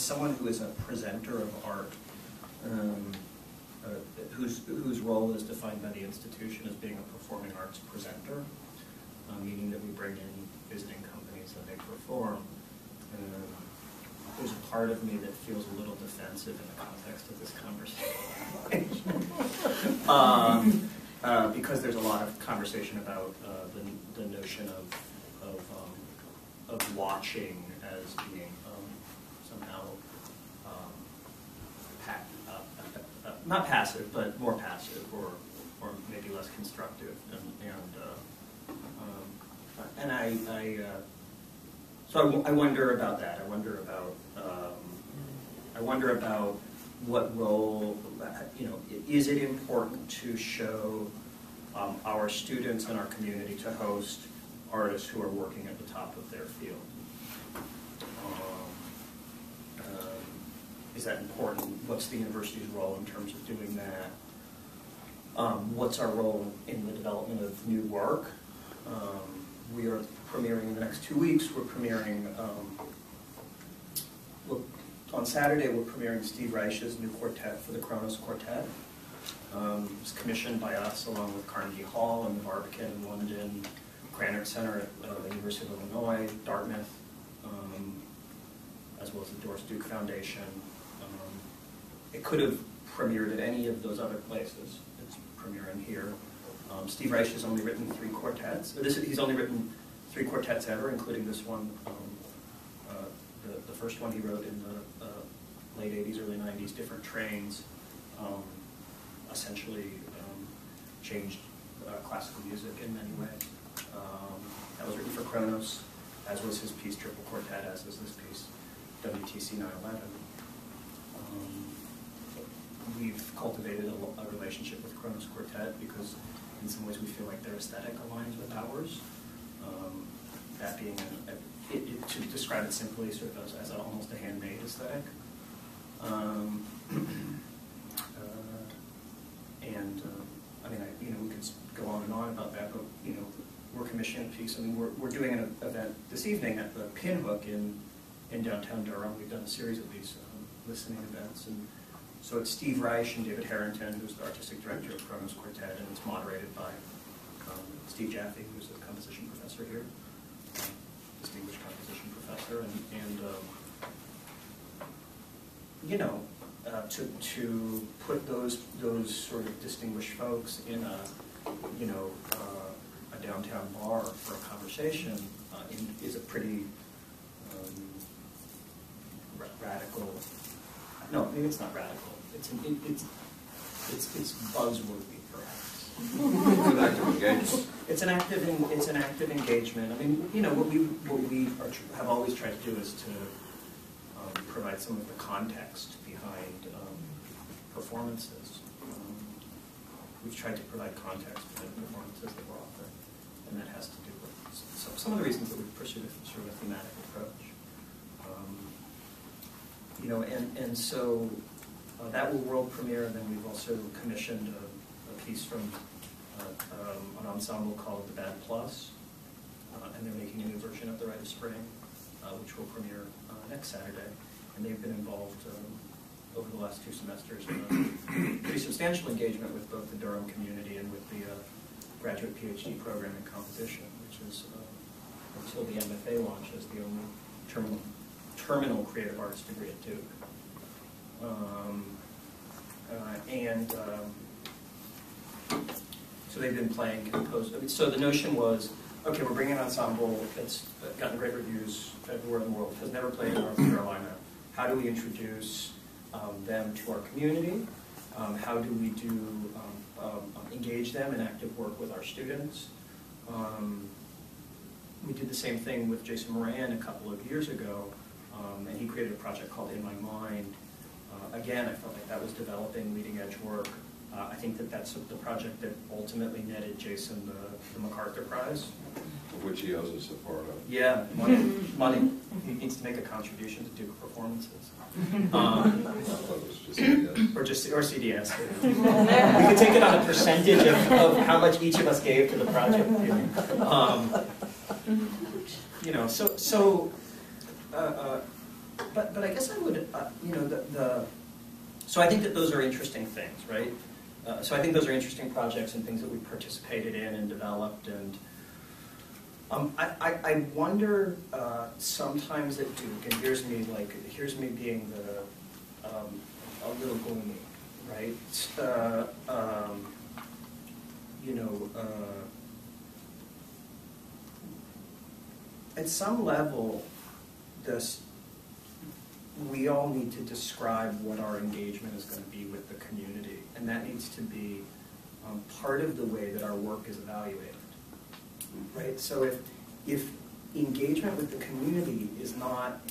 someone who is a presenter of art, whose role is defined by the institution as being a performing arts presenter, meaning that we bring in visiting companies and they perform. There's a part of me that feels a little defensive in the context of this conversation. Because there's a lot of conversation about the notion of watching as being somehow not passive, but more passive, or maybe less constructive, so I wonder about that. I wonder about what role, is it important to show our students and our community to host artists who are working at the top of their field? Is that important? What's the university's role in terms of doing that? What's our role in the development of new work? We are premiering in the next 2 weeks. We're premiering, on Saturday, we're premiering Steve Reich's new quartet for the Kronos Quartet. It was commissioned by us along with Carnegie Hall and the Barbican in London, Krannert Center at the University of Illinois, Dartmouth, as well as the Doris Duke Foundation. It could have premiered at any of those other places. It's premiering here. Steve Reich has only written 3 quartets. He's only written 3 quartets ever, including this one. The first one he wrote in the late 80s, early 90s, Different Trains, essentially changed classical music in many ways. That was written for Kronos, as was his piece Triple Quartet, as is this piece, WTC 911. We've cultivated a relationship with Kronos Quartet because in some ways we feel like their aesthetic aligns with ours. That being, to describe it simply, sort of as almost a handmade aesthetic. We could go on and on about that, but we're commissioning a piece. We're doing an event this evening at the Pinhook in downtown Durham. We've done a series of these listening events, and so it's Steve Reich and David Harrington, who's the artistic director of Kronos Quartet, and it's moderated by Steve Jaffe, who's a composition professor here, distinguished composition professor, to put those sort of distinguished folks in a downtown bar for a conversation is a pretty radical. No, maybe it's not radical. It's buzzworthy, perhaps. It's an active engagement. What we have always tried to do is to provide some of the context behind performances. We've tried to provide context behind the performances that we're offering, and that has to do with some of the reasons that we've pursued a sort of a thematic approach. So that will world premiere, and then we've also commissioned a piece from an ensemble called The Bad Plus, and they're making a new version of The Rite of Spring, which will premiere next Saturday. And they've been involved over the last 2 semesters in a pretty substantial engagement with both the Durham community and with the graduate PhD program in composition, which is, until the MFA launches, the only terminal creative arts degree at Duke. So they've been playing composed. So the notion was, okay, we're bringing an ensemble that's gotten great reviews everywhere in the world, has never played in North Carolina. How do we introduce them to our community? How do we engage them in active work with our students? We did the same thing with Jason Moran a couple of years ago, and he created a project called In My Mind. Again, I felt like that was developing leading edge work. I think that's the project that ultimately netted Jason the MacArthur Prize. Of which he owes us a part of. Yeah, money. He needs to make a contribution to Duke performances. I thought it was just CDS. Or CDS. We could take it on a percentage of how much each of us gave to the project. but I guess I would, you know, so I think that those are interesting things, right? So I think those are interesting projects and things that we participated in and developed, and I wonder sometimes at Duke, and here's me being a little gloomy, right? You know, at some level, we all need to describe what our engagement is going to be with the community, and that needs to be part of the way that our work is evaluated, right? So if engagement with the community is not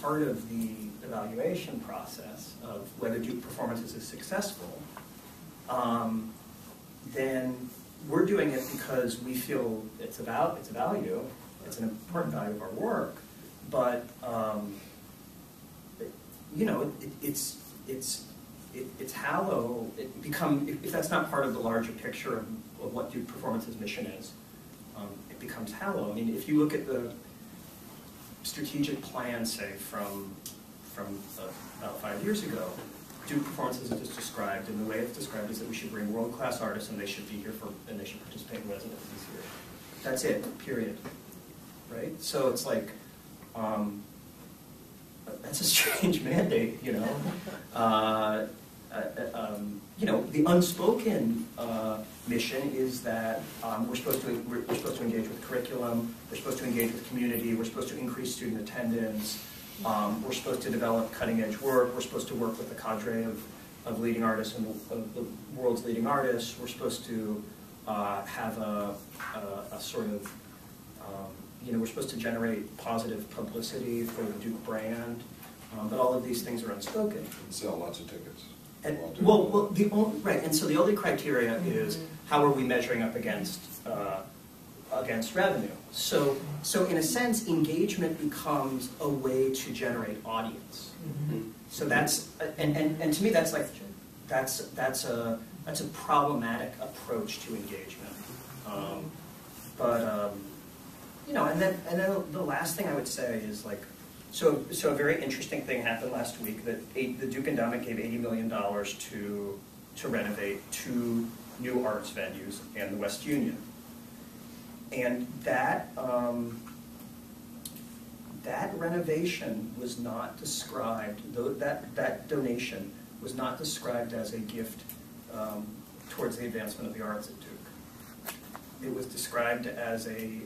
part of the evaluation process of whether Duke Performances is successful, then we're doing it because we feel it's a value, it's an important value of our work, but you know, it's hollow. If that's not part of the larger picture of what Duke Performance's mission is, it becomes hollow. I mean, if you look at the strategic plan, say from about 5 years ago, Duke Performances is described, and the way it's described is that we should bring world-class artists, and they should be here and they should participate in residencies here. That's it. Period. Right. So it's like. That's a strange mandate, you know. You know, the unspoken mission is that we're supposed to engage with curriculum, we're supposed to engage with community, we're supposed to increase student attendance, we're supposed to develop cutting-edge work, we're supposed to work with the cadre of leading artists and of the world's leading artists, we're supposed to have a sort of you know, we're supposed to generate positive publicity for the Duke brand, but all of these things are unspoken. And sell lots of tickets. And, right, and so the only criteria is how are we measuring up against revenue. So in a sense, engagement becomes a way to generate audience. So that's and to me that's like that's a problematic approach to engagement. You know, and then the last thing I would say is like, so a very interesting thing happened last week that the Duke Endowment gave $80 million to renovate 2 new arts venues and the West Union, and that renovation was not described. That donation was not described as a gift towards the advancement of the arts at Duke. It was described as a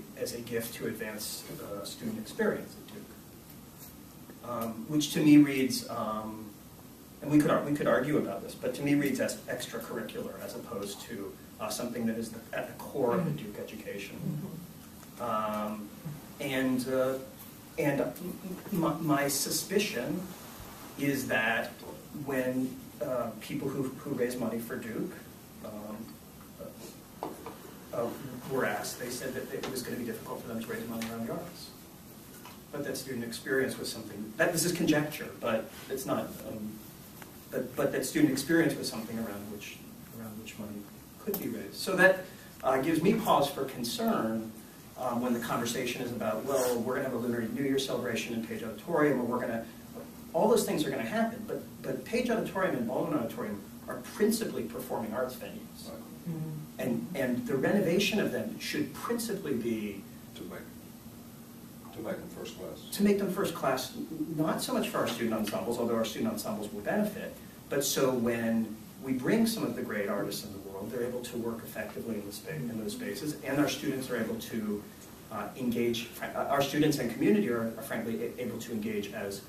gift to advance student experience at Duke, which to me reads, and we could argue about this, but to me reads as extracurricular as opposed to something that is at the core of the Duke education. My suspicion is that when people who raise money for Duke were asked, they said that it was going to be difficult for them to raise money around the arts. But that student experience was something, this is conjecture, but it's not, but that student experience was something around which money could be raised. So that gives me pause for concern when the conversation is about, well, we're going to have a Lunar New Year celebration in Page Auditorium, or we're going to, all those things are going to happen, but Page Auditorium and Baldwin Auditorium are principally performing arts venues. And the renovation of them should principally be to make them first class. To make them first class, not so much for our student ensembles, although our student ensembles will benefit, but so when we bring some of the great artists in the world, they're able to work effectively in those spaces, and our students are able to engage. Our students and community are frankly able to engage as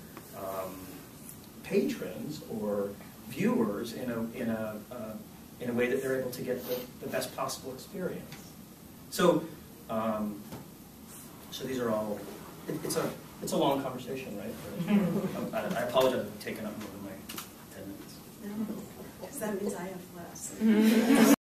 patrons or viewers in a way that they're able to get the best possible experience. So, so these are all. It's a long conversation, right? I apologize for taking up more than my 10 minutes. No, because that means I have less.